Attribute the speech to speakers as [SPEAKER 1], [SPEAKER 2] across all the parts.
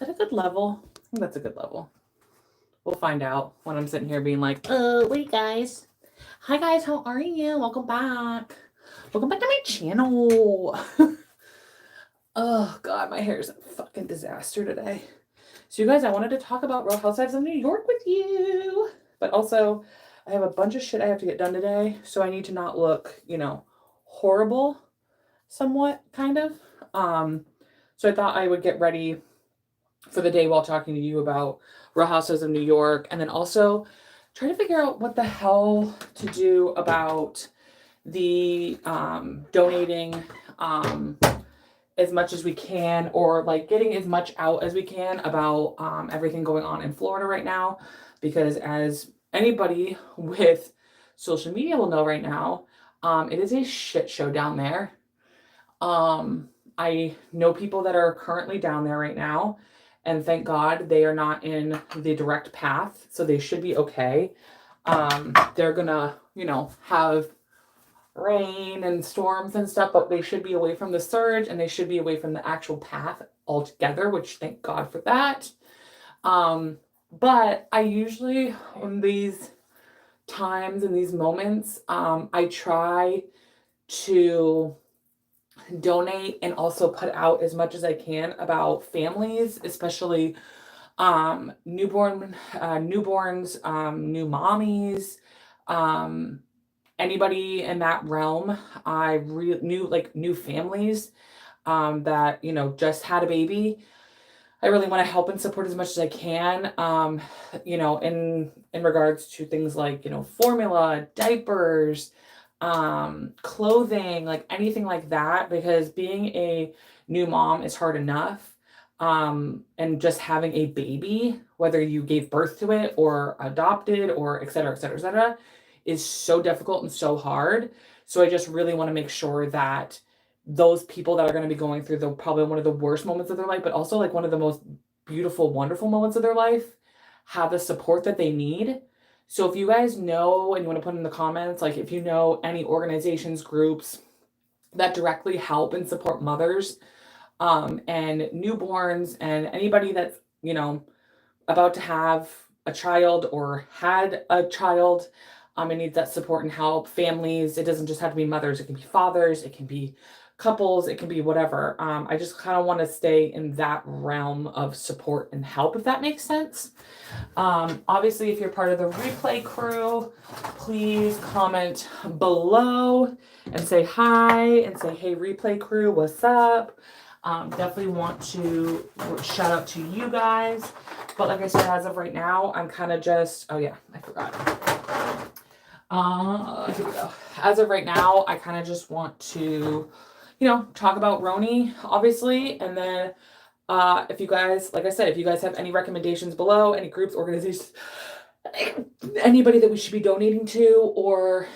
[SPEAKER 1] that a good level? I think that's a good level. We'll find out when I'm sitting here being like, oh, wait, guys. Hi, guys. How are you? Welcome back. Welcome back to my channel. Oh, God. My hair is a fucking disaster today. So, you guys, I wanted to talk about Real Housewives of New York with you. But also, I have a bunch of shit I have to get done today. So, I need to not look, horrible somewhat, kind of. So, I thought I would get ready for the day while talking to you about Real Housewives of New York, and then also try to figure out what the hell to do about the donating as much as we can, or like getting as much out as we can about everything going on in Florida right now, because as anybody with social media will know right now, it is a shit show down there. I know people that are currently down there right now, and thank God they are not in the direct path, so they should be okay. They're gonna, have rain and storms and stuff, but they should be away from the surge, and they should be away from the actual path altogether, which thank God for that. But I usually, in these times, in these moments, I try to donate and also put out as much as I can about families, especially newborns, new mommies, anybody in that realm. I new families that just had a baby. I really want to help and support as much as I can. In regards to things like formula, diapers, clothing, like anything like that, because being a new mom is hard enough. And just having a baby, whether you gave birth to it or adopted or et cetera, et cetera, et cetera, is so difficult and so hard. So I just really want to make sure that those people that are going to be going through probably one of the worst moments of their life, but also like one of the most beautiful, wonderful moments of their life, have the support that they need. So if you guys know, and you want to put in the comments, like if you know any organizations, groups that directly help and support mothers and newborns and anybody that's, about to have a child or had a child and needs that support and help, families, it doesn't just have to be mothers, it can be fathers, it can be couples, it can be whatever. I just kind of want to stay in that realm of support and help, if that makes sense. Obviously, if you're part of the replay crew, please comment below and say hi and say, hey, replay crew, what's up? Definitely want to shout out to you guys. But like I said, as of right now, I'm kind of just, oh yeah, I forgot. Here we go. As of right now, I kind of just want to, talk about rhony, obviously. And then if you guys, like I said, if you guys have any recommendations below, any groups, organizations, anybody that we should be donating to, or,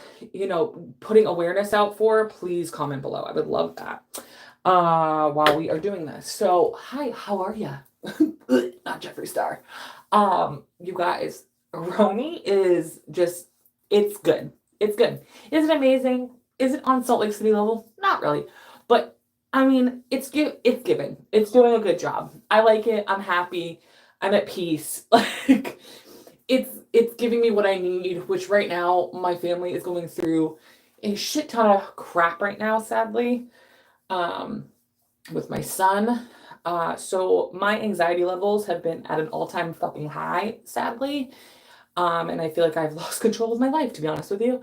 [SPEAKER 1] putting awareness out for, please comment below. I would love that while we are doing this. So, hi, how are ya? Not Jeffree Star. You guys, rhony is just, it's good. It's good. Is it amazing? Is it on Salt Lake City level? Not really. But I mean, it's giving. It's doing a good job. I like it. I'm happy. I'm at peace. Like it's giving me what I need, which right now my family is going through a shit ton of crap right now, sadly. With my son. So my anxiety levels have been at an all-time fucking high, sadly. And I feel like I've lost control of my life, to be honest with you.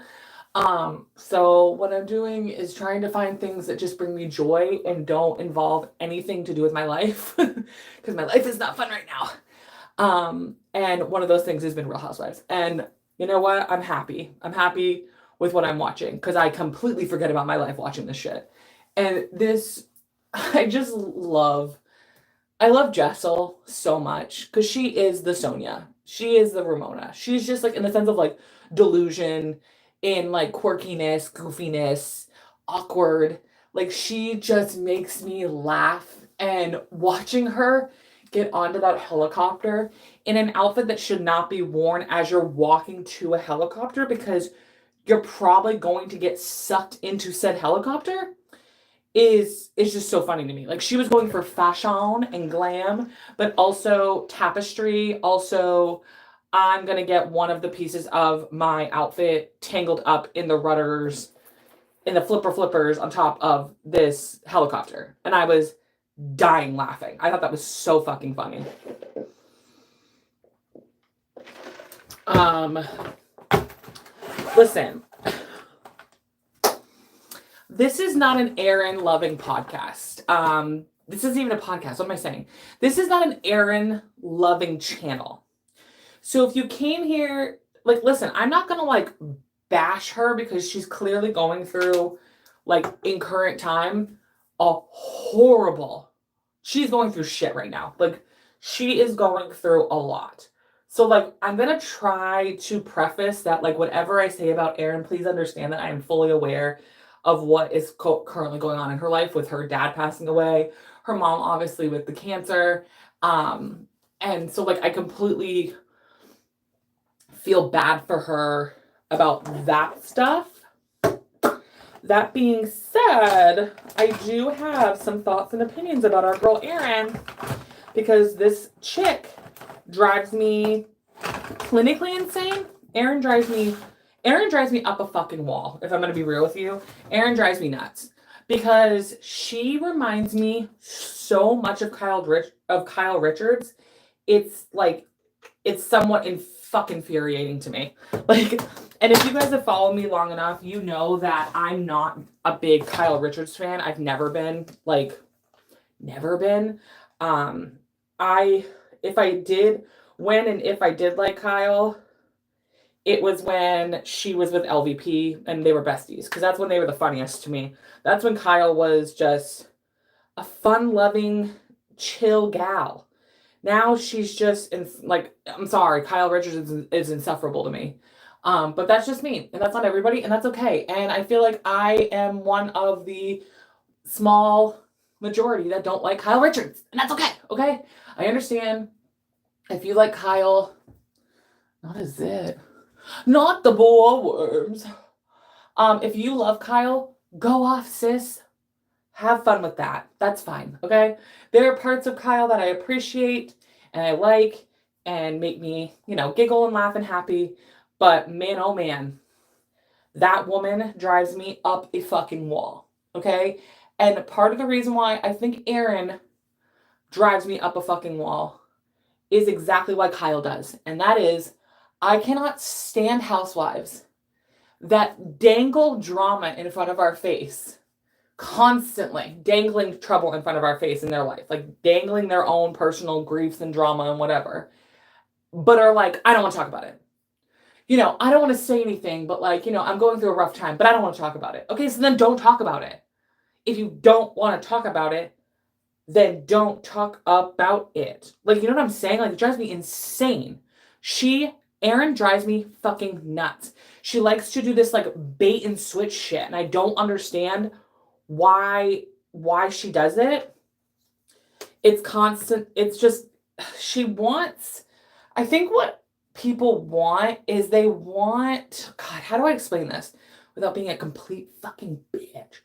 [SPEAKER 1] So what I'm doing is trying to find things that just bring me joy and don't involve anything to do with my life, because my life is not fun right now. And one of those things has been Real Housewives. And you know what? I'm happy. I'm happy with what I'm watching, because I completely forget about my life watching this shit. And this, I love Jessel so much, because she is the Sonia. She is the Ramona. She's just like, in the sense of like delusion, in like quirkiness, goofiness, awkward. Like she just makes me laugh. And watching her get onto that helicopter in an outfit that should not be worn as you're walking to a helicopter, because you're probably going to get sucked into said helicopter, is just so funny to me. Like, she was going for fashion and glam, but also tapestry. Also, I'm gonna get one of the pieces of my outfit tangled up in the rudders, in the flippers on top of this helicopter. And I was dying laughing. I thought that was so fucking funny. Listen, this is not an Aaron loving podcast. This isn't even a podcast. What am I saying? This is not an Aaron loving channel. So if you came here, like, listen, I'm not gonna like bash her because she's clearly going through, like, in current time, a horrible, she's going through shit right now. Like, she is going through a lot. So, like, I'm gonna try to preface that, like, whatever I say about Erin, please understand that I am fully aware of what is currently going on in her life, with her dad passing away, her mom obviously with the cancer. And so, like, I completely feel bad for her about that stuff. That being said, I do have some thoughts and opinions about our girl Erin, because this chick drives me clinically insane. Erin drives me up a fucking wall, if I'm going to be real with you. Erin drives me nuts because she reminds me so much of Kyle Richards. It's like, it's somewhat fucking infuriating to me. Like, and if you guys have followed me long enough, you know that I'm not a big Kyle Richards fan. I've never been. Like, never been. If I did like Kyle, it was when she was with LVP and they were besties, because that's when they were the funniest to me. That's when Kyle was just a fun-loving, chill gal. Now she's just, like, I'm sorry, Kyle Richards is insufferable to me. But that's just me, and that's not everybody, and that's okay. And I feel like I am one of the small majority that don't like Kyle Richards, and that's okay, okay? I understand. If you like Kyle, not a zit. Not the worms. If you love Kyle, go off, sis. Have fun with that. That's fine, okay? There are parts of Kyle that I appreciate and I like and make me, giggle and laugh and happy. But man, oh man, that woman drives me up a fucking wall, okay? And part of the reason why I think Erin drives me up a fucking wall is exactly what Kyle does. And that is, I cannot stand housewives that dangle drama in front of our face, constantly dangling trouble in front of our face in their life, like dangling their own personal griefs and drama and whatever, but are like, I don't want to talk about it. I don't want to say anything, but like, I'm going through a rough time, but I don't want to talk about it. Okay, so then don't talk about it. If you don't want to talk about it, then don't talk about it. Like, you know what I'm saying? Like, it drives me insane. Erin drives me fucking nuts. She likes to do this like bait and switch shit, and I don't understand why she does it. It's constant. It's just, I think what people want is God, how do I explain this without being a complete fucking bitch?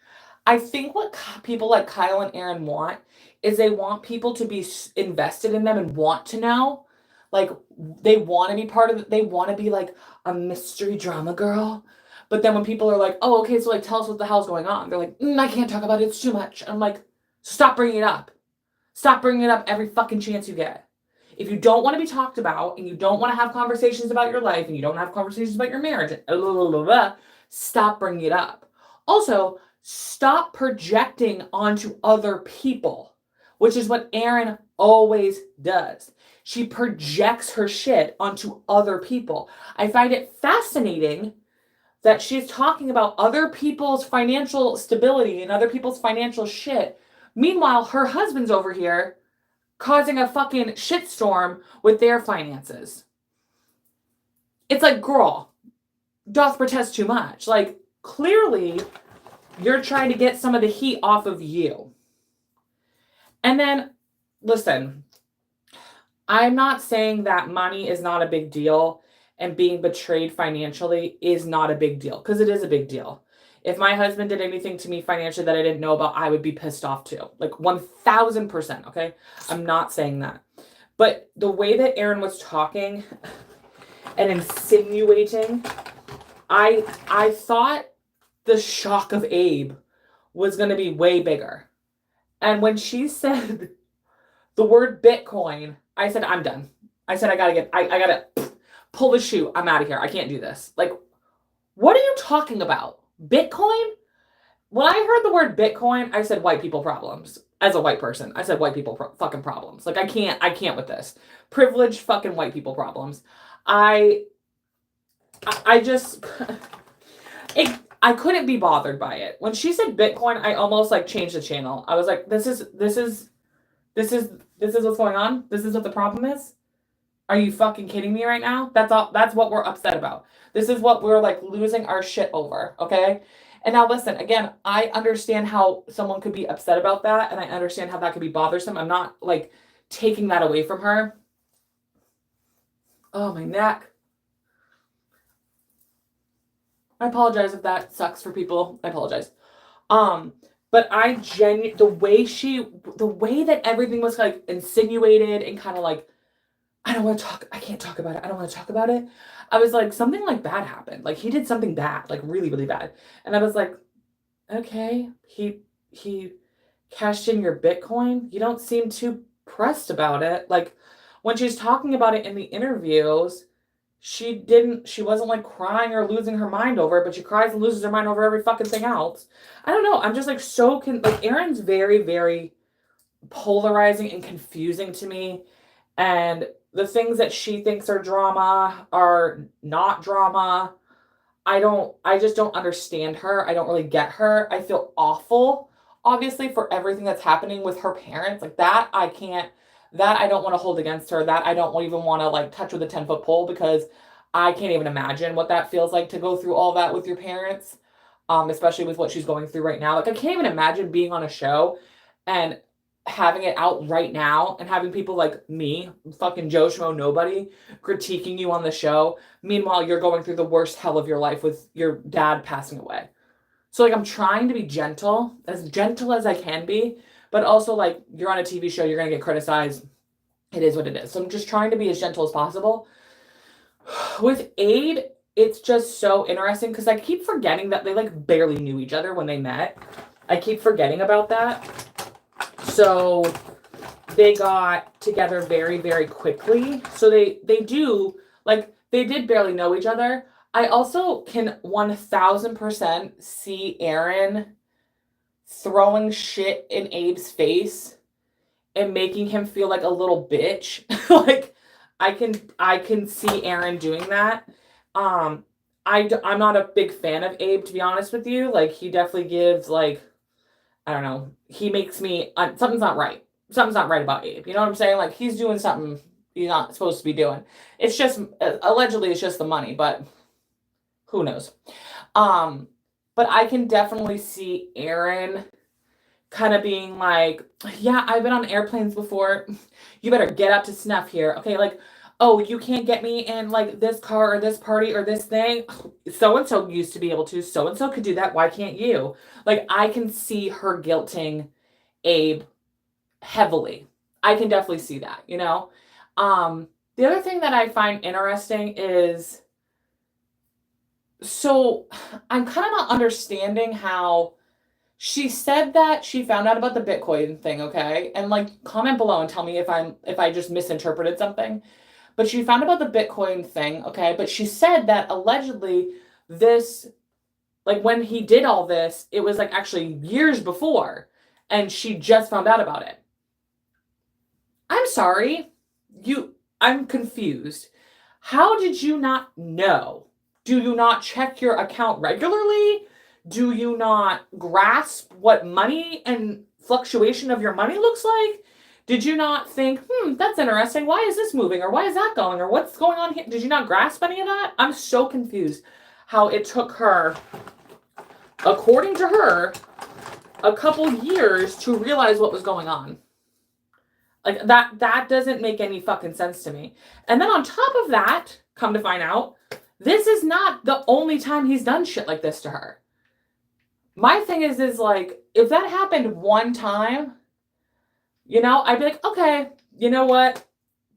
[SPEAKER 1] I think what people like Kyle and Erin want is they want people to be invested in them and want to know. Like, they want to be part of it. They want to be like a mystery drama girl. But then when people are like, oh, okay, so like, tell us what the hell's going on. They're like, I can't talk about it. It's too much. And I'm like, stop bringing it up. Stop bringing it up every fucking chance you get. If you don't want to be talked about and you don't want to have conversations about your life and you don't have conversations about your marriage, stop bringing it up. Also, stop projecting onto other people, which is what Erin always does. She projects her shit onto other people. I find it fascinating that she's talking about other people's financial stability and other people's financial shit. Meanwhile, her husband's over here causing a fucking shitstorm with their finances. It's like, girl, doth protest too much. Like, clearly, you're trying to get some of the heat off of you. And then, listen, I'm not saying that money is not a big deal and being betrayed financially is not a big deal, because it is a big deal. If my husband did anything to me financially that I didn't know about, I would be pissed off too. Like 1000%. Okay. I'm not saying that. But the way that Aaron was talking and insinuating, I thought the shock of Abe was going to be way bigger. And when she said the word Bitcoin, I said, I'm done. I said, I gotta pull the shoe. I'm out of here. I can't do this. Like, what are you talking about? Bitcoin? When I heard the word Bitcoin, I said white people problems. As a white person, I said white people fucking problems. Like, I can't with this. Privileged fucking white people problems. I just, I couldn't be bothered by it. When she said Bitcoin, I almost like changed the channel. I was like, this is what's going on? This is what the problem is? Are you fucking kidding me right now? That's what we're upset about. This is what we're like losing our shit over, okay? And now listen, again, I understand how someone could be upset about that, and I understand how that could be bothersome. I'm not like taking that away from her. Oh, my neck. I apologize if that sucks for people. I apologize. But the way that everything was like insinuated and kind of like, I can't talk about it. I don't want to talk about it. I was like, something like bad happened. Like he did something bad, like really, really bad. And I was like, okay, he cashed in your Bitcoin. You don't seem too pressed about it. Like when she's talking about it in the interviews, she wasn't like crying or losing her mind over it, but she cries and loses her mind over every fucking thing else. I don't know. I'm just like like Erin's very, very polarizing and confusing to me. And the things that she thinks are drama are not drama. I just don't understand her. I don't really get her. I feel awful, obviously, for everything that's happening with her parents. Like that, I don't want to hold against her. That I don't even want to like touch with a 10-foot pole because I can't even imagine what that feels like to go through all that with your parents, especially with what she's going through right now. Like I can't even imagine being on a show and having it out right now and having people like me, fucking Joe Schmo nobody, critiquing you on the show. Meanwhile, you're going through the worst hell of your life with your dad passing away. So like I'm trying to be gentle as I can be, but also like you're on a TV show, you're going to get criticized. It is what it is. So I'm just trying to be as gentle as possible. With Abe, it's just so interesting because I keep forgetting that they like barely knew each other when they met. I keep forgetting about that. So they got together very, very quickly. So they did barely know each other. I also can 1000% see Aaron throwing shit in Abe's face and making him feel like a little bitch. Like I can see Aaron doing that. I'm not a big fan of Abe, to be honest with you. Like he definitely gives like, I don't know. He makes me, something's not right. Something's not right about Abe. You know what I'm saying? Like he's doing something he's not supposed to be doing. It's just, allegedly it's just the money, but who knows? But I can definitely see Aaron kind of being like, yeah, I've been on airplanes before. You better get up to snuff here. Okay, like, oh, you can't get me in like this car or this party or this thing. So-and-so used to be able to. So-and-so could do that. Why can't you? Like, I can see her guilting Abe heavily. I can definitely see that, you know? The other thing that I find interesting is, so I'm kind of not understanding how she said that she found out about the Bitcoin thing, okay? And like comment below and tell me if I just misinterpreted something. But she found out about the Bitcoin thing, okay? But she said that allegedly this, like when he did all this, it was like actually years before, and she just found out about it. I'm sorry. I'm confused. How did you not know? Do you not check your account regularly? Do you not grasp what money and fluctuation of your money looks like? Did you not think, that's interesting. Why is this moving? Or why is that going? Or what's going on here? Did you not grasp any of that? I'm so confused how it took her, according to her, a couple years to realize what was going on. Like that doesn't make any fucking sense to me. And then on top of that, come to find out, this is not the only time he's done shit like this to her. my thing is like, if that happened one time, you know, I'd be like, okay, you know what?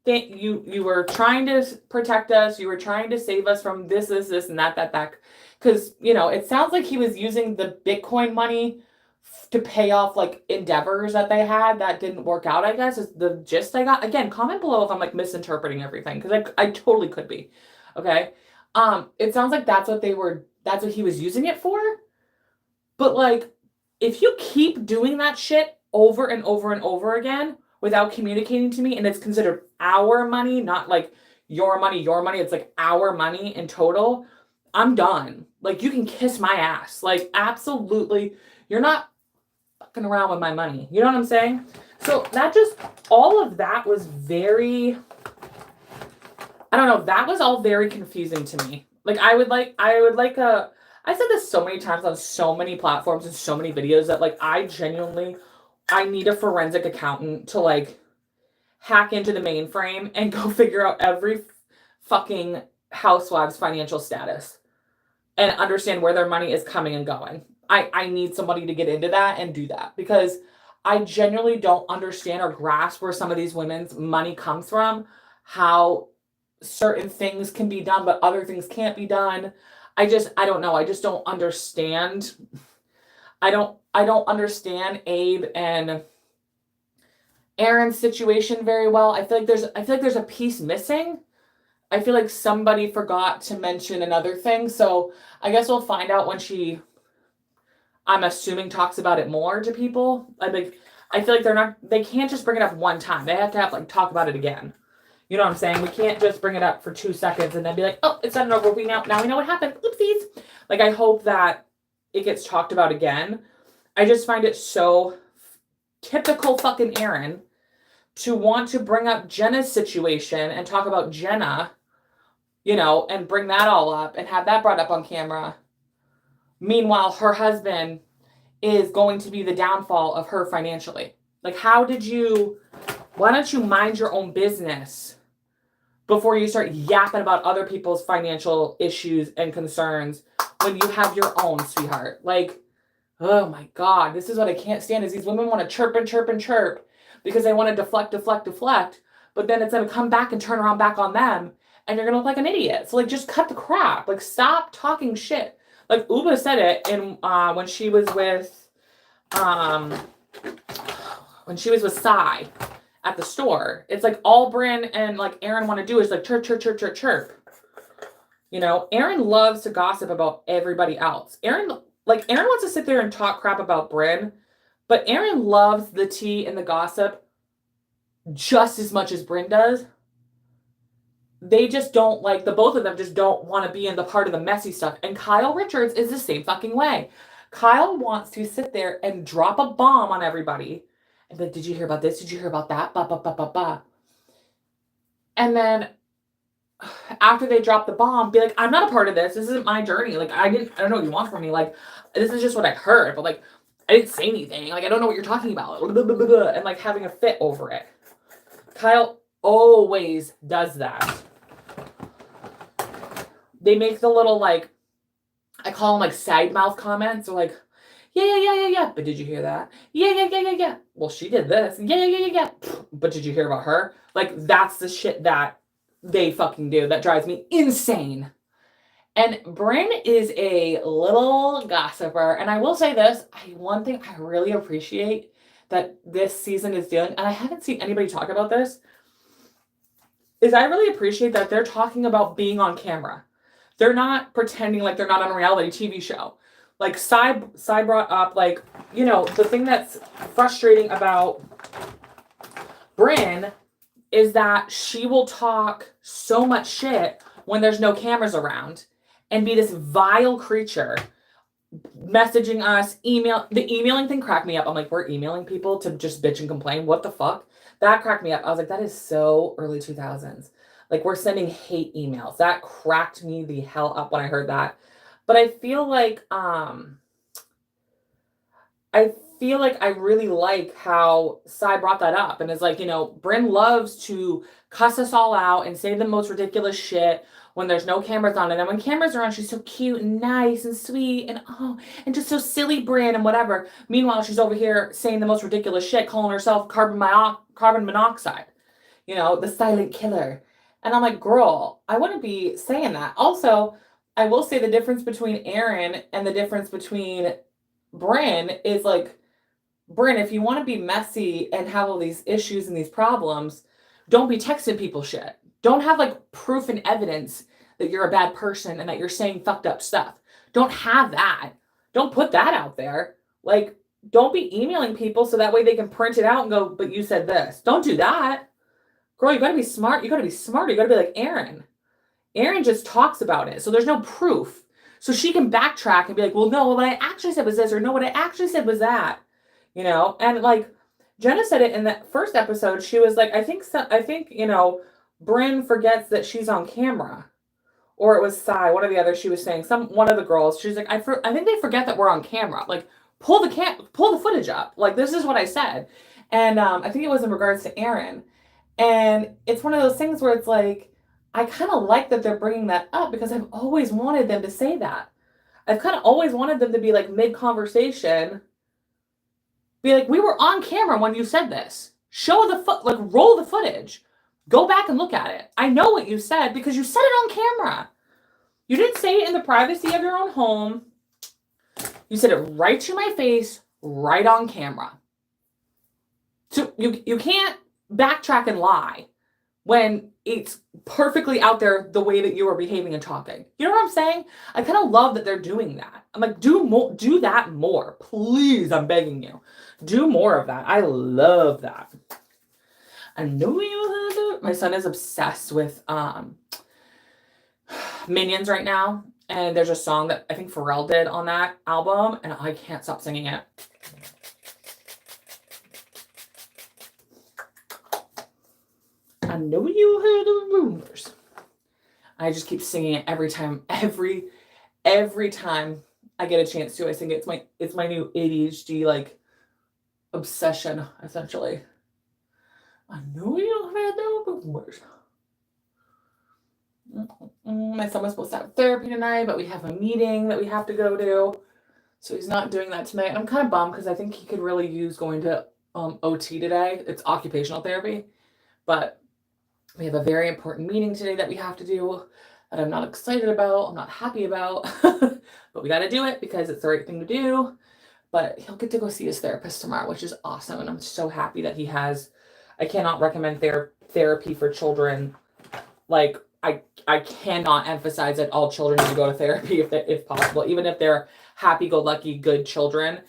[SPEAKER 1] You were trying to protect us. You were trying to save us from this, and that. Because, you know, it sounds like he was using the Bitcoin money to pay off like endeavors that they had that didn't work out, I guess, is the gist I got. Again, comment below if I'm like misinterpreting everything, because I totally could be. Okay. It sounds like that's what he was using it for. But like, if you keep doing that shit over and over and over again without communicating to me, and it's considered our money, not like your money, it's like our money in total, I'm done. Like, you can kiss my ass. Like, absolutely, you're not fucking around with my money. You know what I'm saying? So that just, all of that was very, I don't know, that was all very confusing to me. Like, I would like I said this so many times on so many platforms and so many videos that like I need a forensic accountant to like hack into the mainframe and go figure out every fucking housewife's financial status and understand where their money is coming and going. I need somebody to get into that and do that, because I genuinely don't understand or grasp where some of these women's money comes from, how certain things can be done but other things can't be done. I don't know. I just don't understand. I don't understand Abe and Aaron's situation very well. I feel like there's a piece missing. I feel like somebody forgot to mention another thing. So I guess we'll find out when I'm assuming, talks about it more to people. I feel like they can't just bring it up one time. They have to like talk about it again. You know what I'm saying? We can't just bring it up for 2 seconds and then be like, oh, it's not over. Now we know what happened. Oopsies. Like, I hope that it gets talked about again. I just find it so typical fucking Aaron to want to bring up Jenna's situation and talk about Jenna, you know, and bring that all up and have that brought up on camera. Meanwhile, her husband is going to be the downfall of her financially. Like, why don't you mind your own business before you start yapping about other people's financial issues and concerns when you have your own, sweetheart? Like, oh my God, this is what I can't stand, is these women want to chirp and chirp and chirp because they want to deflect, but then it's going to come back and turn around back on them, and you're going to look like an idiot. So like, just cut the crap. Like, stop talking shit. Like, Uba said it in when she was with Sai at the store. It's like all Brynne and like Aaron want to do is like chirp, chirp, chirp, chirp, chirp. You know, Aaron loves to gossip about everybody else. Aaron wants to sit there and talk crap about Brynne, but Aaron loves the tea and the gossip just as much as Brynne does. They just don't, like, the both of them just don't want to be in the part of the messy stuff. And Kyle Richards is the same fucking way. Kyle wants to sit there and drop a bomb on everybody and be like, did you hear about this? Did you hear about that? Ba, ba, ba, ba, ba. And then after they drop the bomb, be like, I'm not a part of this. This isn't my journey. Like, I don't know what you want from me. Like, this is just what I heard, but like, I didn't say anything. Like, I don't know what you're talking about. And like having a fit over it. Kyle always does that. They make the little, like, I call them like side mouth comments. Or like, yeah. But did you hear that? Yeah. Well, she did this. Yeah. But did you hear about her? Like, that's the shit that they fucking do. That drives me insane. And Brynne is a little gossiper. And I will say this, one thing I really appreciate that this season is doing, and I haven't seen anybody talk about this, is I really appreciate that they're talking about being on camera. They're not pretending like they're not on a reality TV show. Like, Sai brought up, like, you know, the thing that's frustrating about Brynne is that she will talk so much shit when there's no cameras around and be this vile creature messaging us, the emailing thing cracked me up. I'm like, we're emailing people to just bitch and complain? What the fuck? That cracked me up. I was like, that is so early 2000s. Like, we're sending hate emails. That cracked me the hell up when I heard that. But I feel like I really like how Sai brought that up and is like, you know, Brynne loves to cuss us all out and say the most ridiculous shit when there's no cameras on. And then when cameras are on, she's so cute and nice and sweet and and just so silly, Brynne, and whatever. Meanwhile, she's over here saying the most ridiculous shit, calling herself carbon monoxide, the silent killer. And I'm like, girl, I wouldn't be saying that. Also, I will say the difference between Aaron and the difference between Brynne is like, Brynne, if you want to be messy and have all these issues and these problems, don't be texting people shit. Don't have like proof and evidence that you're a bad person and that you're saying fucked up stuff. Don't have that. Don't put that out there. Like, don't be emailing people so that way they can print it out and go, but you said this. Don't do that. Girl, you got to be smart. You got to be smarter. You got to be like Aaron. Aaron just talks about it. So there's no proof. So she can backtrack and be like, well, no, what I actually said was this, or no, what I actually said was that. And like Jenna said it in the first episode, she was like, I think, Brynne forgets that she's on camera, or it was Sai, one of the others. She was saying one of the girls, she's like, I think they forget that we're on camera. Like pull the footage up. Like, this is what I said. And, I think it was in regards to Aaron, and it's one of those things where it's like, I kind of like that they're bringing that up because I've always wanted them to say that. I've kind of always wanted them to be like mid-conversation, be like, we were on camera when you said this. Roll the footage. Go back and look at it. I know what you said because you said it on camera. You didn't say it in the privacy of your own home. You said it right to my face, right on camera. So you can't backtrack and lie when it's perfectly out there the way that you are behaving and talking. You know what I'm saying? I kind of love that they're doing that. I'm like, do that more. Please, I'm begging you. Do more of that. I love that. I know you. My son is obsessed with Minions right now. And there's a song that I think Pharrell did on that album, and I can't stop singing it. I know you heard the rumors. I just keep singing it every time I get a chance to. I sing it. It's my new ADHD like obsession, essentially. I know you heard the rumors. My son was supposed to have therapy tonight, but we have a meeting that we have to go to, so he's not doing that tonight. I'm kind of bummed because I think he could really use going to OT today. It's occupational therapy, but we have a very important meeting today that we have to do that I'm not excited about. I'm not happy about, but we got to do it because it's the right thing to do. But he'll get to go see his therapist tomorrow, which is awesome, and I'm so happy that he has. I cannot recommend therapy for children. Like, I cannot emphasize that all children should go to therapy if possible, even if they're happy-go-lucky good children.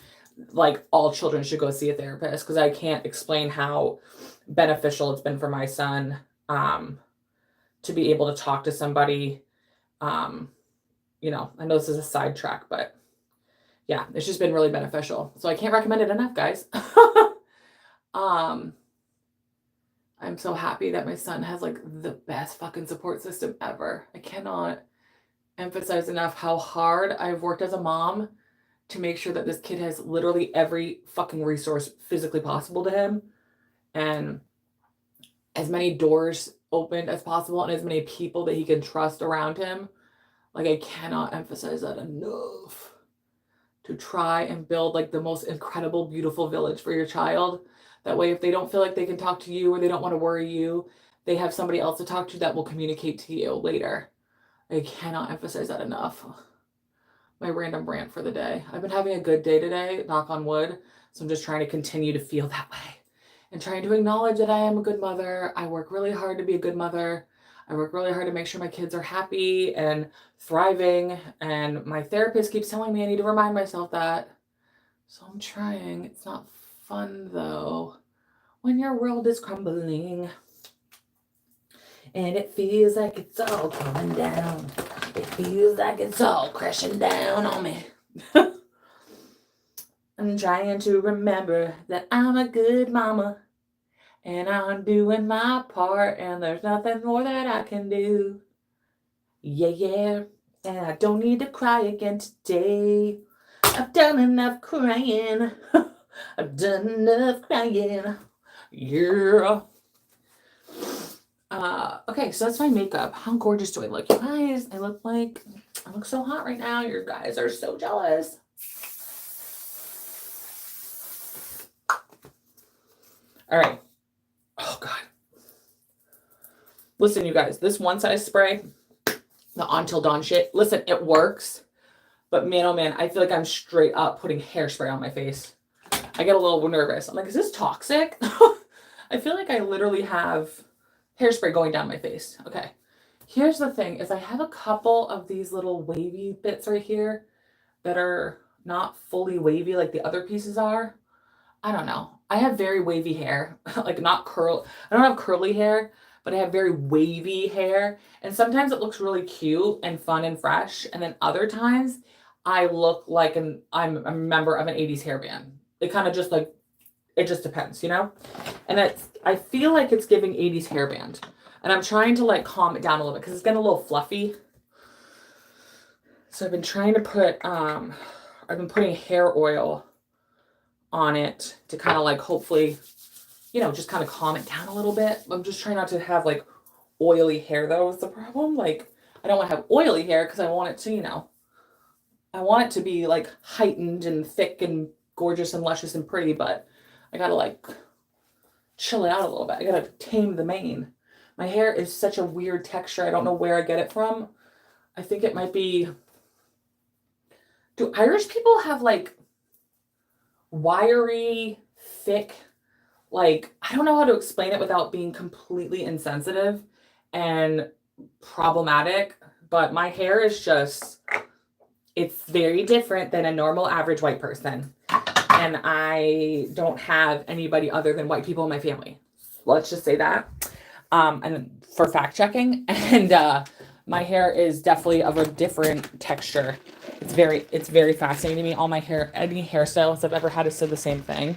[SPEAKER 1] Like, all children should go see a therapist because I can't explain how beneficial it's been for my son to be able to talk to somebody. I know this is a sidetrack, but yeah, it's just been really beneficial. So I can't recommend it enough, guys. I'm so happy that my son has like the best fucking support system ever. I cannot emphasize enough how hard I've worked as a mom to make sure that this kid has literally every fucking resource physically possible to him, and as many doors opened as possible and as many people that he can trust around him. Like, I cannot emphasize that enough. To try and build like the most incredible, beautiful village for your child. That way, if they don't feel like they can talk to you or they don't want to worry you, they have somebody else to talk to that will communicate to you later. I cannot emphasize that enough. My random rant for the day. I've been having a good day today, knock on wood. So I'm just trying to continue to feel that way and trying to acknowledge that I am a good mother. I work really hard to be a good mother. I work really hard to make sure my kids are happy and thriving. And my therapist keeps telling me I need to remind myself that. So I'm trying. It's not fun though when your world is crumbling and it feels like it's all coming down. It feels like it's all crashing down on me. I'm trying to remember that I'm a good mama and I'm doing my part and there's nothing more that I can do. Yeah. And I don't need to cry again today. I've done enough crying. I've done enough crying. Yeah. Okay, so that's my makeup. How gorgeous do I look? You guys, I look so hot right now. You guys are so jealous. All right. Oh, God. Listen, you guys, this one size spray, the Until Dawn shit, listen, it works. But man, oh man, I feel like I'm straight up putting hairspray on my face. I get a little nervous. I'm like, is this toxic? I feel like I literally have hairspray going down my face. Okay. Here's the thing is I have a couple of these little wavy bits right here that are not fully wavy like the other pieces are. I don't know. I have very wavy hair, like not curl. I don't have curly hair, but I have very wavy hair. And sometimes it looks really cute and fun and fresh. And then other times I look like I'm a member of an 80s hair band. It kind of just like, it just depends, you know? And I feel like it's giving 80s hair band. And I'm trying to like calm it down a little bit because it's getting a little fluffy. So I've been trying to put, I've been putting hair oil on it to kind of like hopefully, you know, just kind of calm it down a little bit. I'm just trying not to have like oily hair though is the problem. Like I don't want to have oily hair because I want it to, you know, I want it to be like heightened and thick and gorgeous and luscious and pretty, but I gotta like chill it out a little bit. I gotta tame the mane. My hair is such a weird texture. I don't know where I get it from. I think it might be, do Irish people have like wiry, thick, like, I don't know how to explain it without being completely insensitive and problematic, but my hair is just, it's very different than a normal average white person. And I don't have anybody other than white people in my family. Let's just say that. And for fact checking. And my hair is definitely of a different texture. It's very fascinating to me. All my hair, any hairstylists I've ever had has said the same thing.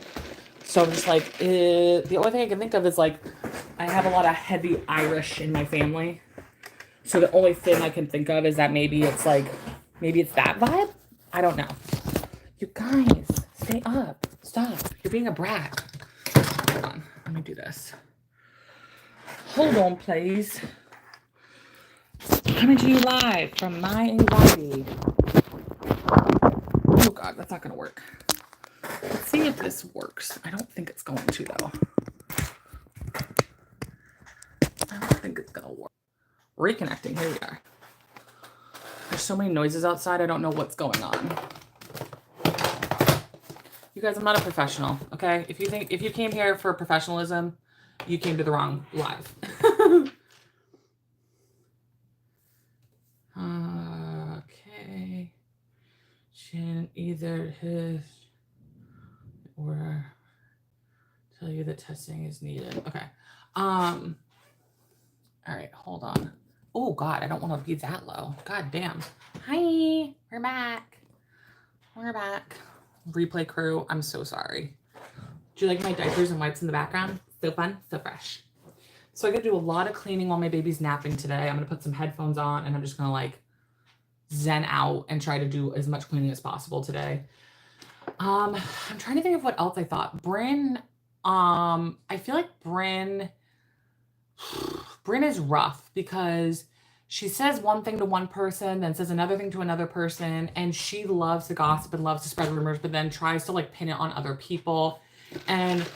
[SPEAKER 1] So I'm just like, the only thing I can think of is like, I have a lot of heavy Irish in my family. So the only thing I can think of is that maybe it's that vibe. I don't know. You guys, stay up. Stop. You're being a brat. Hold on. Let me do this. Hold on, please. Coming to you live from my anxiety. Oh, God, that's not going to work. Let's see if this works. I don't think it's going to, though. I don't think it's going to work. Reconnecting. Here we are. There's so many noises outside. I don't know what's going on. You guys, I'm not a professional, okay? If you came here for professionalism, you came to the wrong live. Okay. Shannon either his or tell you that testing is needed. Okay. All right, hold on. Oh God, I don't want to be that low. God damn. Hi, we're back. We're back. Replay crew, I'm so sorry. Do you like my diapers and wipes in the background? So fun, so fresh. So I got to do a lot of cleaning while my baby's napping today. I'm going to put some headphones on and I'm just going to like zen out and try to do as much cleaning as possible today. I'm trying to think of what else I thought. Brynne, I feel like Brynne is rough because she says one thing to one person, then says another thing to another person, and she loves to gossip and loves to spread rumors, but then tries to like pin it on other people. And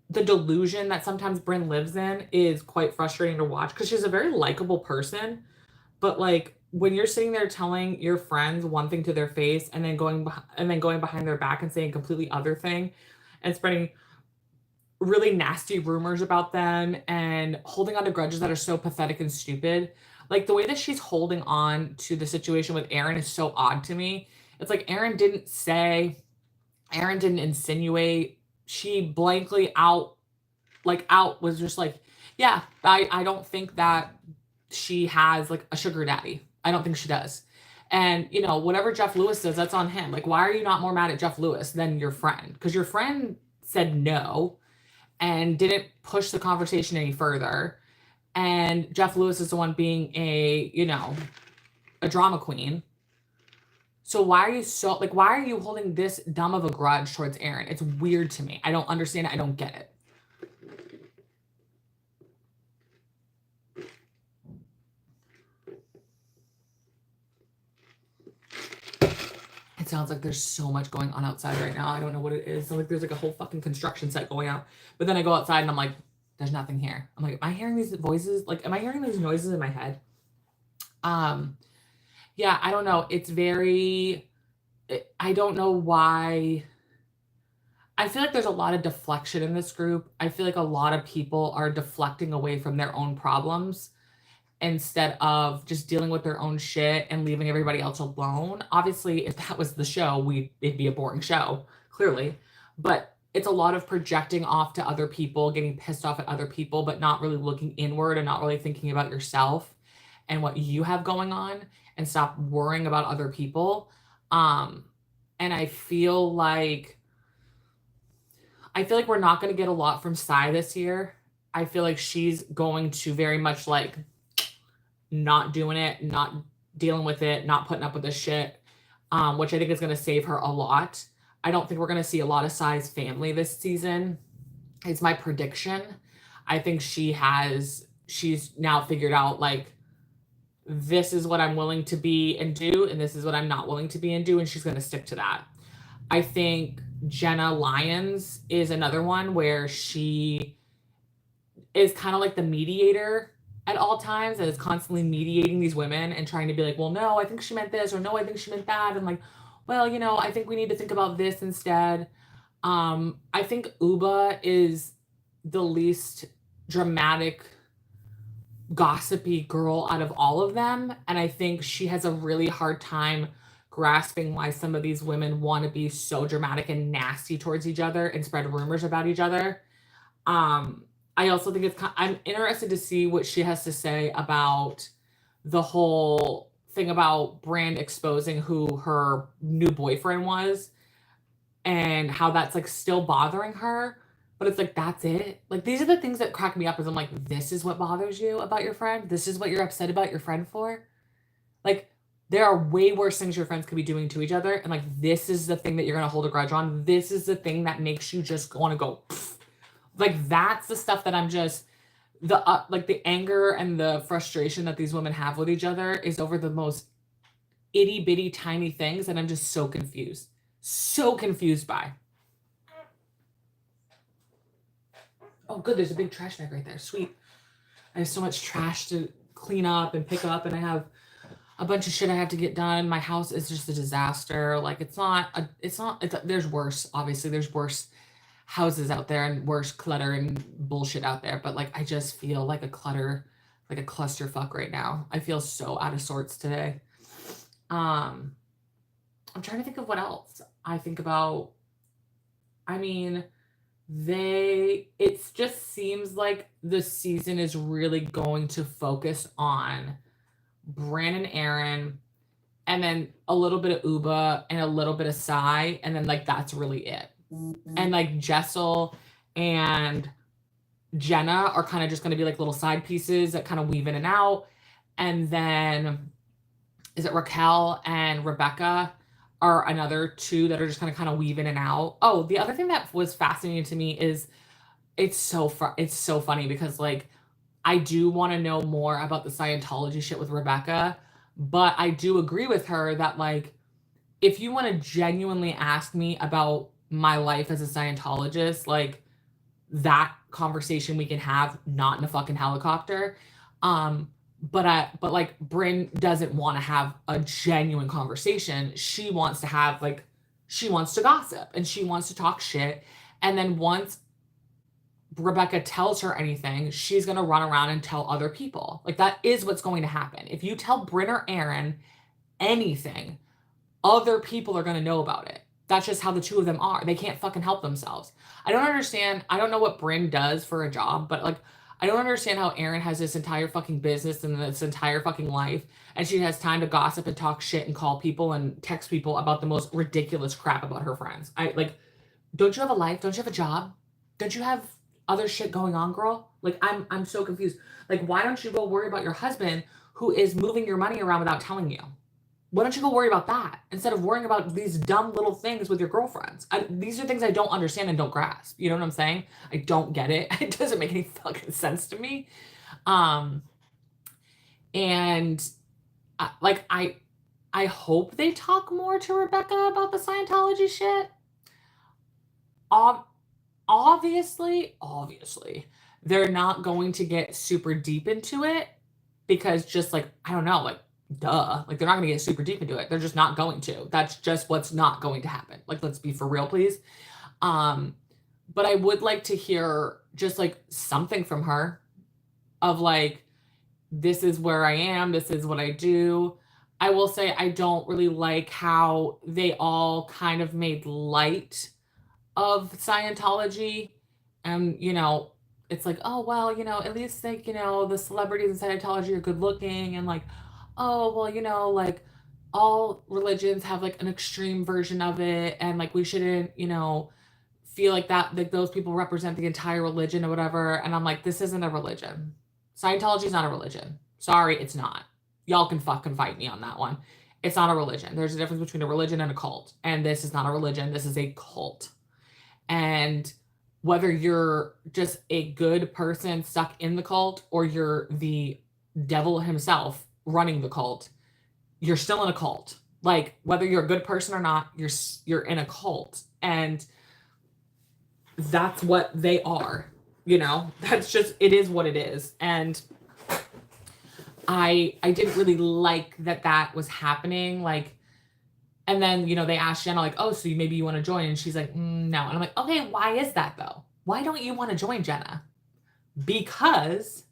[SPEAKER 1] the delusion that sometimes Brynne lives in is quite frustrating to watch because she's a very likable person, but like when you're sitting there telling your friends one thing to their face and then going behind their back and saying a completely other thing and spreading really nasty rumors about them and holding on to grudges that are so pathetic and stupid. Like the way that she's holding on to the situation with Aaron is so odd to me. It's like Aaron didn't insinuate. She blankly out was just like, yeah, I don't think that she has like a sugar daddy. I don't think she does. And, you know, whatever Jeff Lewis does, that's on him. Like, why are you not more mad at Jeff Lewis than your friend? Because your friend said no and didn't push the conversation any further. And Jeff Lewis is the one being a drama queen. So why are you holding this dumb of a grudge towards Aaron? It's weird to me. I don't understand it. I don't get it. It sounds like there's so much going on outside right now. I don't know what it is. Like there's like a whole fucking construction site going out. But then I go outside and I'm like, there's nothing here. I'm like, am I hearing these voices? Like, am I hearing these noises in my head? Yeah, I don't know. It's very, I don't know why. I feel like there's a lot of deflection in this group. I feel like a lot of people are deflecting away from their own problems instead of just dealing with their own shit and leaving everybody else alone. Obviously, if that was the show, it'd be a boring show, clearly. But it's a lot of projecting off to other people, getting pissed off at other people, but not really looking inward and not really thinking about yourself and what you have going on, and stop worrying about other people. And I feel like we're not going to get a lot from Sai this year. I feel like she's going to very much like not doing it, not dealing with it, not putting up with this shit, which I think is going to save her a lot. I don't think we're going to see a lot of Sai's family this season. It's my prediction. I think she's now figured out like, this is what I'm willing to be and do, and this is what I'm not willing to be and do, and she's going to stick to that. I think Jenna Lyons is another one where she is kind of like the mediator at all times and is constantly mediating these women and trying to be like, well, no, I think she meant this, or no, I think she meant that. And like, well, you know, I think we need to think about this instead. I think Uba is the least dramatic, gossipy girl out of all of them. And I think she has a really hard time grasping why some of these women want to be so dramatic and nasty towards each other and spread rumors about each other. I also think I'm interested to see what she has to say about the whole thing about Brynne exposing who her new boyfriend was and how that's like still bothering her. But it's like, that's it. Like, these are the things that crack me up, is I'm like, this is what bothers you about your friend? This is what you're upset about your friend for? Like, there are way worse things your friends could be doing to each other. And like, this is the thing that you're going to hold a grudge on. This is the thing that makes you just want to go, pfft. Like, that's the stuff that I'm just, like the anger and the frustration that these women have with each other is over the most itty bitty tiny things that I'm just so confused by. Oh, good. There's a big trash bag right there. Sweet. I have so much trash to clean up and pick up, and I have a bunch of shit I have to get done. My house is just a disaster. Like, there's worse. Obviously, there's worse houses out there and worse clutter and bullshit out there. But like, I just feel like a clusterfuck right now. I feel so out of sorts today. I'm trying to think of what else I think about. I mean, it just seems like the season is really going to focus on Brynne and Aaron, and then a little bit of Uba and a little bit of Sai, and then like that's really it. And like Jessel and Jenna are kind of just going to be like little side pieces that kind of weave in and out. And then is it Raquel and Rebecca are another two that are just going to kind of weave in and out. Oh, the other thing that was fascinating to me is it's so funny because like I do want to know more about the Scientology shit with Rebecca, but I do agree with her that like if you want to genuinely ask me about my life as a Scientologist, like that conversation we can have, not in a fucking helicopter. But like Brynne doesn't want to have a genuine conversation. She wants to gossip and she wants to talk shit. And then once Rebecca tells her anything, she's going to run around and tell other people. Like that is what's going to happen. If you tell Brynne or Aaron anything, other people are going to know about it. That's just how the two of them are. They can't fucking help themselves. I don't understand. I don't know what Brynne does for a job, but like, I don't understand how Aaron has this entire fucking business and this entire fucking life, and she has time to gossip and talk shit and call people and text people about the most ridiculous crap about her friends. Don't you have a life? Don't you have a job? Don't you have other shit going on, girl? Like, I'm so confused. Like, why don't you go worry about your husband who is moving your money around without telling you? Why don't you go worry about that instead of worrying about these dumb little things with your girlfriends? These are things I don't understand and don't grasp. You know what I'm saying? I don't get it. It doesn't make any fucking sense to me. I I hope they talk more to Rebecca about the Scientology shit. Obviously, they're not going to get super deep into it because just like, I don't know, like, duh. Like, they're not going to get super deep into it. They're just not going to. That's just what's not going to happen. Like, let's be for real, please. But I would like to hear just like something from her of like, this is where I am. This is what I do. I will say I don't really like how they all kind of made light of Scientology. And, you know, it's like, oh, well, you know, at least like, you know, the celebrities in Scientology are good looking. And like, oh, well, you know, like all religions have like an extreme version of it. And like, we shouldn't, you know, feel like that, like those people represent the entire religion or whatever. And I'm like, this isn't a religion. Scientology is not a religion. Sorry, it's not. Y'all can fucking fight me on that one. It's not a religion. There's a difference between a religion and a cult. And this is not a religion. This is a cult. And whether you're just a good person stuck in the cult or you're the devil himself running the cult, you're still in a cult. Like, whether you're a good person or not, you're in a cult. And that's what they are, you know? That's just, it is what it is. And I didn't really like that was happening. Like, and then, you know, they asked Jenna, like, oh, so maybe you want to join? And she's like, no. And I'm like, okay, why is that though? Why don't you want to join, Jenna? Because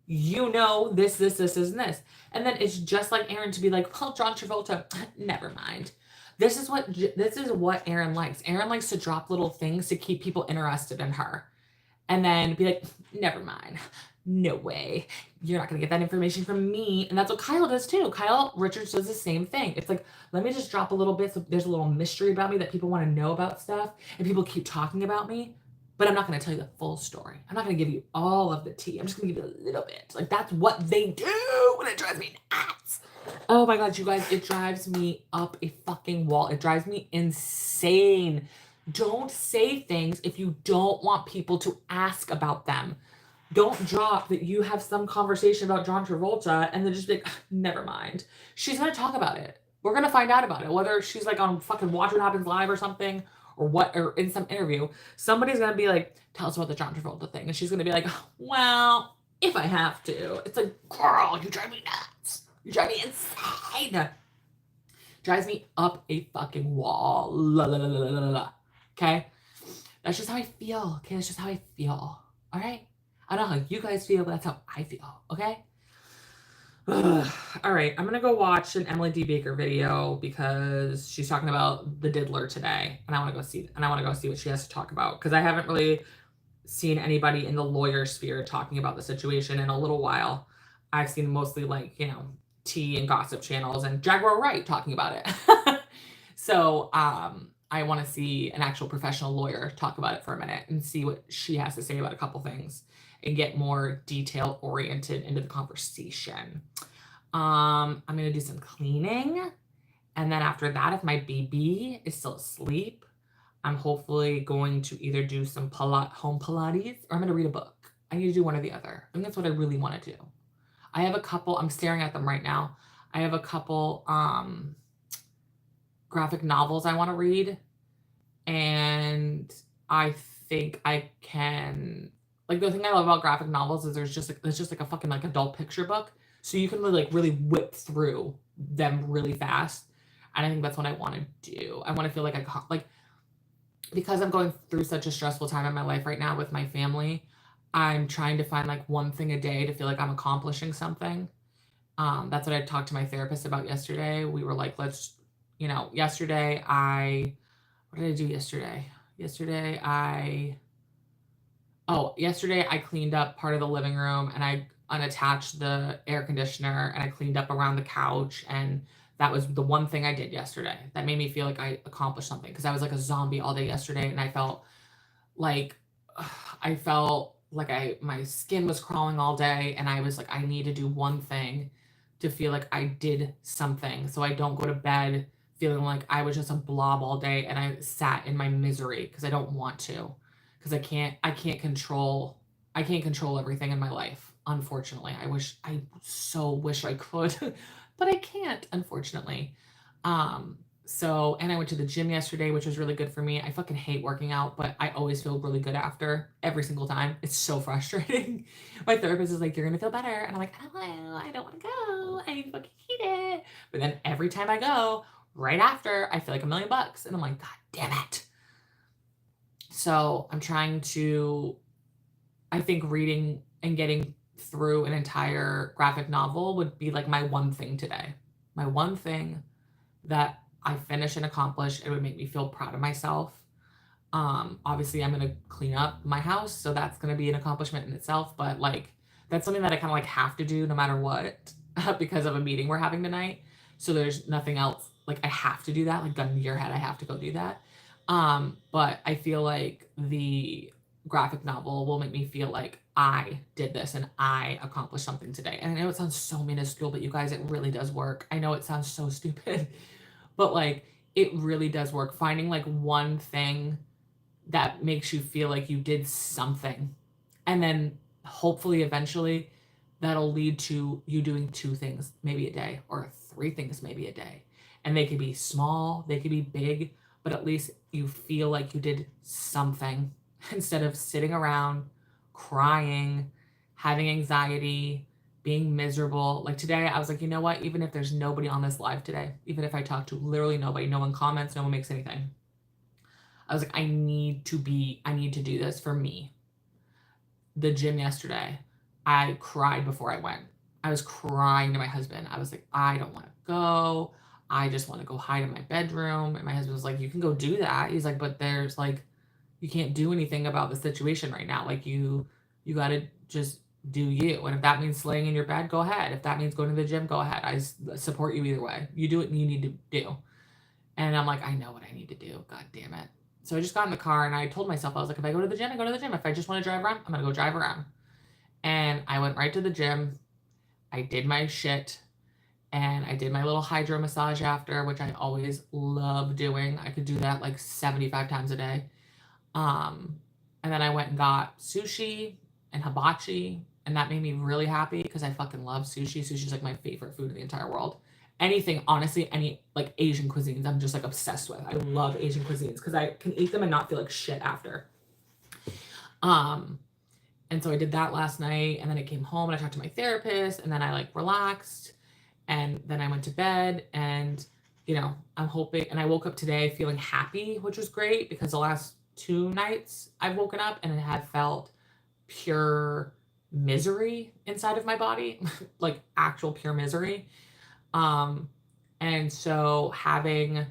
[SPEAKER 1] you know this, and this. And then it's just like Aaron to be like, well, John Travolta, never mind. This is what Aaron likes. Aaron likes to drop little things to keep people interested in her. And then be like, never mind. No way. You're not going to get that information from me. And that's what Kyle does too. Kyle Richards does the same thing. It's like, let me just drop a little bit. So there's a little mystery about me that people want to know about stuff. And people keep talking about me. But I'm not going to tell you the full story. I'm not going to give you all of the tea. I'm just going to give you a little bit. Like, that's what they do. And it drives me nuts. Oh my God, you guys, it drives me up a fucking wall. It drives me insane. Don't say things if you don't want people to ask about them. Don't drop that you have some conversation about John Travolta and then just be like, never mind. She's going to talk about it. We're going to find out about it. Whether she's like on fucking Watch What Happens Live or something, or in some interview, somebody's going to be like, tell us about the John Travolta thing. And she's going to be like, well, if I have to. It's like, girl, you drive me nuts. You drive me insane. Drives me up a fucking wall. La, la, la, la, la, la. Okay? That's just how I feel. Okay? That's just how I feel. All right? I don't know how you guys feel, but that's how I feel. Okay? All right. I'm going to go watch an Emily D. Baker video because she's talking about the diddler today. And I want to go see what she has to talk about. Because I haven't really seen anybody in the lawyer sphere talking about the situation in a little while. I've seen mostly like, you know, tea and gossip channels and Jaguar Wright talking about it. So, I want to see an actual professional lawyer talk about it for a minute and see what she has to say about a couple things and get more detail oriented into the conversation. I'm going to do some cleaning. And then after that, if my baby is still asleep, I'm hopefully going to either do some home Pilates or I'm going to read a book. I need to do one or the other. I think that's what I really want to do. I have a couple, I'm staring at them right now. I have a couple graphic novels I want to read. And I think I can, like, the thing I love about graphic novels is it's just like a fucking like adult picture book. So you can really whip through them really fast. And I think that's what I want to do. I want to feel like because I'm going through such a stressful time in my life right now with my family, I'm trying to find like one thing a day to feel like I'm accomplishing something. That's what I talked to my therapist about yesterday. We were like, let's, you know, yesterday I cleaned up part of the living room and I unattached the air conditioner and I cleaned up around the couch. And that was the one thing I did yesterday that made me feel like I accomplished something, because I was like a zombie all day yesterday and I felt like my skin was crawling all day, and I was like, I need to do one thing to feel like I did something so I don't go to bed feeling like I was just a blob all day and I sat in my misery, because I don't want to, because I can't control everything in my life. Unfortunately, I so wish I could. but I can't, unfortunately. So, and I went to the gym yesterday, which was really good for me. I fucking hate working out, but I always feel really good after every single time. It's so frustrating. My therapist is like, you're going to feel better. And I'm like, I don't want to go. I fucking hate it. But then every time I go, right after, I feel like $1,000,000. And I'm like, God damn it. So I'm trying to, I think reading and getting through an entire graphic novel would be like my one thing today. My one thing that I finish and accomplish. It would make me feel proud of myself. Obviously I'm going to clean up my house, so that's going to be an accomplishment in itself, but like that's something that I kind of like have to do no matter what because of a meeting we're having tonight. So there's nothing else. Like I have to do that, like gun to your head, I have to go do that. But I feel like the graphic novel will make me feel like I did this and I accomplished something today. And I know it sounds so minuscule, but you guys, it really does work. I know it sounds so stupid, but like it really does work. Finding like one thing that makes you feel like you did something, and then hopefully eventually that'll lead to you doing 2 things maybe a day or 3 things maybe a day. And they could be small, they could be big, but at least you feel like you did something instead of sitting around crying, having anxiety, being miserable. Like today, I was like, you know what? Even if there's nobody on this live today, even if I talk to literally nobody, no one comments, no one makes anything, I was like, I need to do this for me. The gym yesterday, I cried before I went. I was crying to my husband. I was like, I don't want to go. I just want to go hide in my bedroom. And my husband was like, you can go do that. He's like, but there's like, you can't do anything about the situation right now. Like you got to just do you. And if that means laying in your bed, go ahead. If that means going to the gym, go ahead. I support you either way. You do what you need to do. And I'm like, I know what I need to do. God damn it. So I just got in the car and I told myself, I was like, if I go to the gym, I go to the gym. If I just want to drive around, I'm going to go drive around. And I went right to the gym. I did my shit. And I did my little hydro massage after, which I always love doing. I could do that like 75 times a day. And then I went and got sushi and hibachi. And that made me really happy because I fucking love sushi. Sushi's like my favorite food in the entire world. Anything, honestly, any like Asian cuisines, I'm just like obsessed with. I love Asian cuisines because I can eat them and not feel like shit after. And so I did that last night, and then I came home and I talked to my therapist, and then I like relaxed, and then I went to bed, and you know, I'm hoping, and I woke up today feeling happy, which was great because the last 2 nights I've woken up and it had felt pure misery inside of my body, like actual pure misery. And so having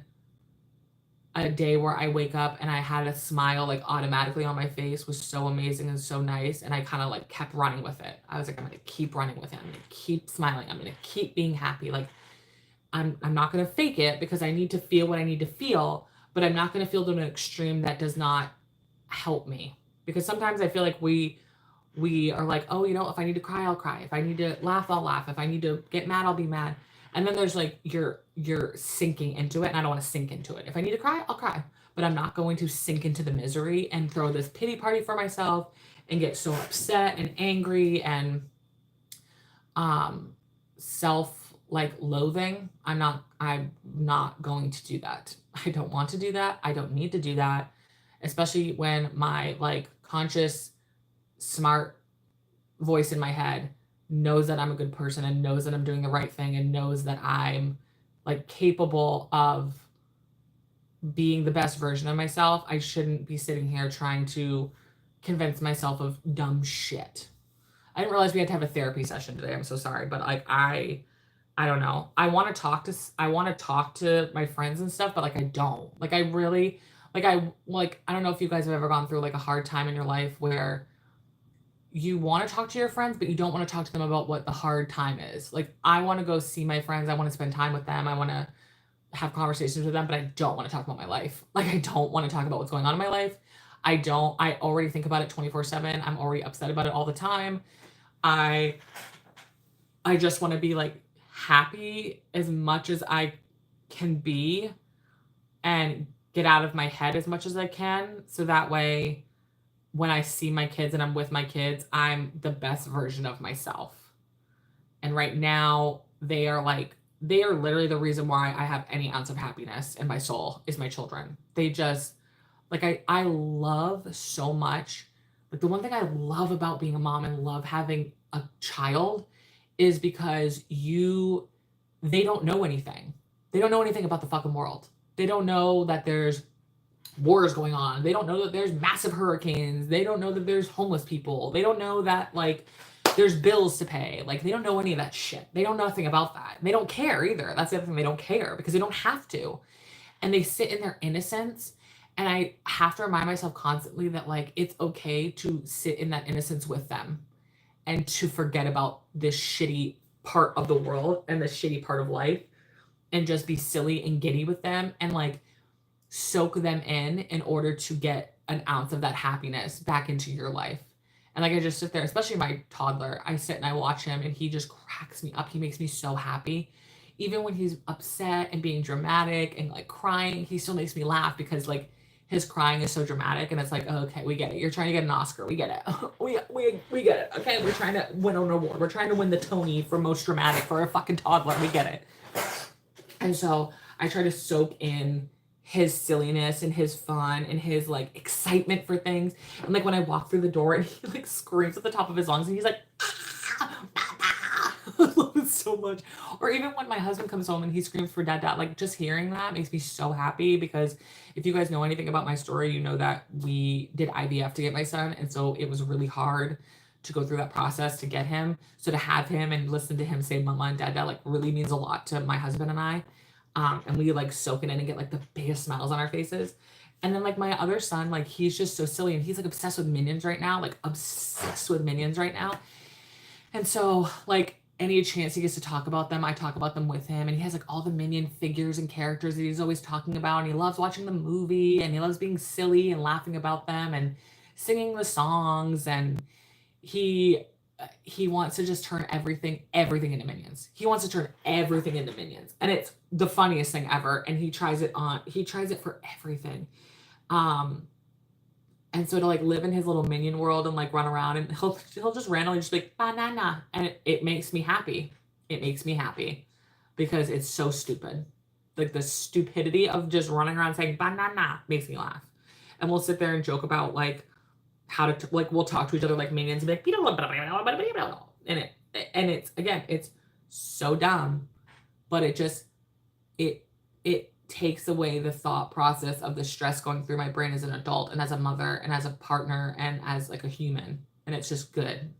[SPEAKER 1] a day where I wake up and I had a smile like automatically on my face was so amazing and so nice. And I kind of like kept running with it. I was like, I'm going to keep running with it. I'm going to keep smiling. I'm going to keep being happy. Like I'm not going to fake it because I need to feel what I need to feel, but I'm not going to feel to an extreme that does not help me. Because sometimes I feel like we are like, oh, you know, if I need to cry, I'll cry. If I need to laugh, I'll laugh. If I need to get mad, I'll be mad. And then there's like, you're sinking into it, and I don't want to sink into it. If I need to cry, I'll cry. But I'm not going to sink into the misery and throw this pity party for myself and get so upset and angry and self like loathing. I'm not going to do that. I don't want to do that. I don't need to do that. Especially when my like conscious, smart voice in my head knows that I'm a good person and knows that I'm doing the right thing and knows that I'm like capable of being the best version of myself. I shouldn't be sitting here trying to convince myself of dumb shit. I didn't realize we had to have a therapy session today. I'm so sorry, but like I don't know. I want to talk to my friends and stuff, but like I don't. Like I really I don't know if you guys have ever gone through like a hard time in your life where you want to talk to your friends, but you don't want to talk to them about what the hard time is. Like I want to go see my friends. I want to spend time with them. I want to have conversations with them, but I don't want to talk about my life. Like I don't want to talk about what's going on in my life. I already think about it 24/7. I'm already upset about it all the time. I just want to be like happy as much as I can be and get out of my head as much as I can. So that way, when I see my kids and I'm with my kids, I'm the best version of myself. And right now they are like they are literally the reason why I have any ounce of happiness in my soul is my children. They just, like, I love so much. Like, the one thing I love about being a mom and love having a child is because they don't know anything. They don't know anything about the fucking world. They don't know that there's wars going on. They don't know that there's massive hurricanes. They don't know that there's homeless people. They don't know that, like, there's bills to pay. Like, they don't know any of that shit. They know nothing about that. They don't care either. That's the other thing. They don't care because they don't have to. And they sit in their innocence. And I have to remind myself constantly that, like, it's okay to sit in that innocence with them and to forget about this shitty part of the world and the shitty part of life and just be silly and giddy with them and, like, soak them in order to get an ounce of that happiness back into your life. And, like, I just sit there, especially my toddler, I sit and I watch him and he just cracks me up. He makes me so happy. Even when he's upset and being dramatic and, like, crying, he still makes me laugh because, like, his crying is so dramatic and it's like, oh, okay, we get it. You're trying to get an Oscar. We get it. we get it. Okay, we're trying to win an award. We're trying to win the Tony for most dramatic for a fucking toddler. We get it. And so I try to soak in his silliness and his fun and his, like, excitement for things. And, like, when I walk through the door and he, like, screams at the top of his lungs and he's like, I love it so much. Or even when my husband comes home and he screams for dad, like, just hearing that makes me so happy because if you guys know anything about my story, you know that we did IVF to get my son. And so it was really hard to go through that process to get him. So to have him and listen to him say mama and dad, like, really means a lot to my husband and I. And we, like, soak it in and get, like, the biggest smiles on our faces. And then, like, my other son, like, he's just so silly and he's, like, obsessed with Minions right now, And so, like, any chance he gets to talk about them, I talk about them with him. And he has, like, all the Minion figures and characters that he's always talking about. And he loves watching the movie and he loves being silly and laughing about them and singing the songs. And he wants to just turn everything into Minions. He wants to turn everything into Minions. And it's the funniest thing ever. And he tries it for everything. And so to, like, live in his little Minion world and, like, run around and he'll just randomly just be like, banana. And it makes me happy. It makes me happy because it's so stupid. Like, the stupidity of just running around saying banana makes me laugh. And we'll sit there and joke about, like, how to, like, we'll talk to each other like Minions and be like, and it's, again, it's so dumb, but it takes away the thought process of the stress going through my brain as an adult and as a mother and as a partner and as, like, a human. And it's just good.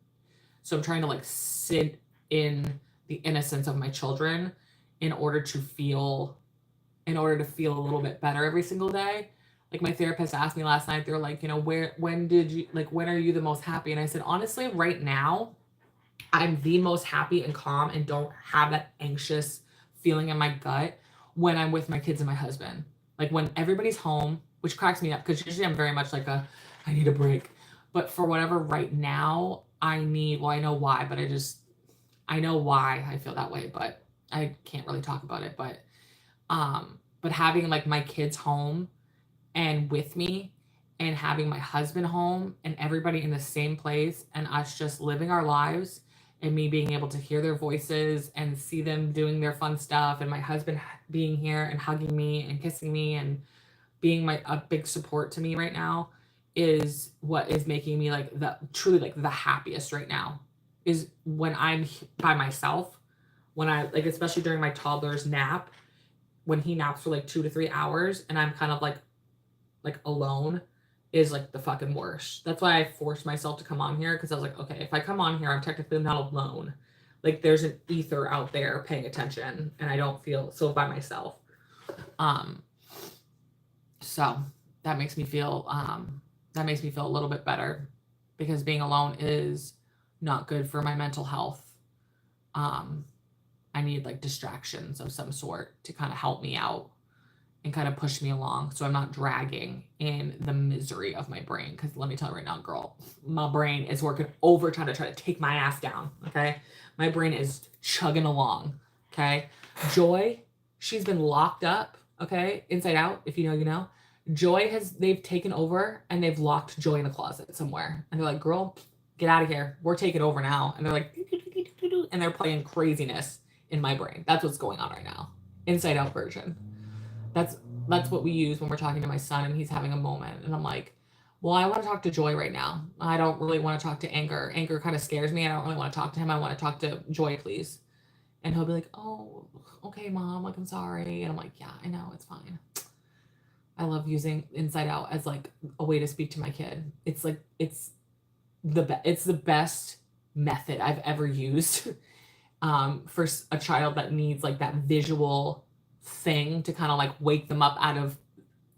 [SPEAKER 1] So I'm trying to, like, sit in the innocence of my children in order to feel a little bit better every single day. Like, my therapist asked me last night, they're like, you know, when are you the most happy? And I said, honestly, right now, I'm the most happy and calm and don't have that anxious feeling in my gut when I'm with my kids and my husband. Like, when everybody's home, which cracks me up because usually I'm very much like I need a break. But for whatever right now I know why, but I know why I feel that way, but I can't really talk about it. But having, like, my kids home and with me and having my husband home and everybody in the same place and us just living our lives and me being able to hear their voices and see them doing their fun stuff and my husband being here and hugging me and kissing me and being a big support to me right now is what is making me, like, truly, like, the happiest right now is when I'm by myself, when I, like, especially during my toddler's nap, when he naps for, like, 2 to 3 hours and I'm kind of like alone is, like, the fucking worst. That's why I forced myself to come on here because I was like, okay, if I come on here, I'm technically not alone. Like, there's an ether out there paying attention and I don't feel so by myself. So that makes me feel a little bit better because being alone is not good for my mental health. I need, like, distractions of some sort to kind of help me out and kind of push me along so I'm not dragging in the misery of my brain. Because let me tell you right now, girl, my brain is working overtime to try to take my ass down, okay? My brain is chugging along, okay? Joy, she's been locked up, okay? Inside Out, if you know, you know. They've taken over and they've locked Joy in a closet somewhere. And they're like, girl, get out of here. We're taking over now. And they're like, and they're playing craziness
[SPEAKER 2] in my brain. That's what's going on right now. Inside out version. That's what we use when we're talking to my son and he's having a moment. And I'm like, well, I want to talk to Joy right now. I don't really want to talk to Anger. Anger kind of scares me. I don't really want to talk to him. I want to talk to Joy, please. And he'll be like, oh, okay, Mom, like, I'm sorry. And I'm like, yeah, I know, it's fine. I love using Inside Out as like a way to speak to my kid. It's like, it's the best method I've ever used for a child that needs like that visual thing to kind of like wake them up out of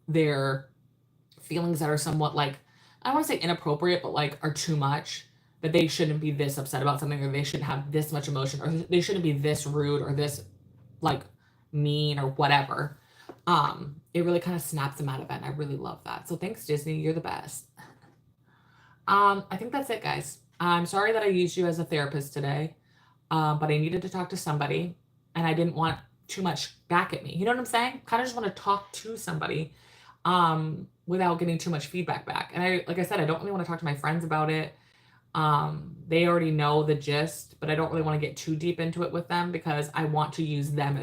[SPEAKER 2] their feelings that are somewhat like, I don't want to say inappropriate, but like are too much, that they shouldn't be this upset about something, or they shouldn't have this much emotion, or they shouldn't be this rude or this like mean or whatever. It really kind of snaps them out of it, and I really love that. So thanks, Disney, you're the best. I think that's it, guys. I'm sorry that I used you as a therapist today, but I needed to talk to somebody, and I didn't want too much back at me. You know what I'm saying? Kind of just want to talk to somebody without getting too much feedback back. And like I said, I don't really want to talk to my friends about it. They already know the gist, but I don't really want to get too deep into it with them because I want to use them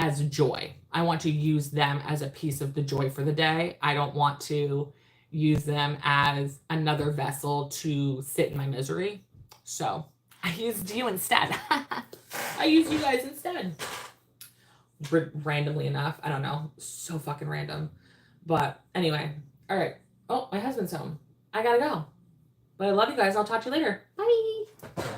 [SPEAKER 2] as joy. I want to use them as a piece of the joy for the day. I don't want to use them as another vessel to sit in my misery. So I used you instead. I used you guys instead. Randomly enough. I don't know. So fucking random. But anyway. All right. Oh, my husband's home. I gotta go. But I love you guys. I'll talk to you later. Bye.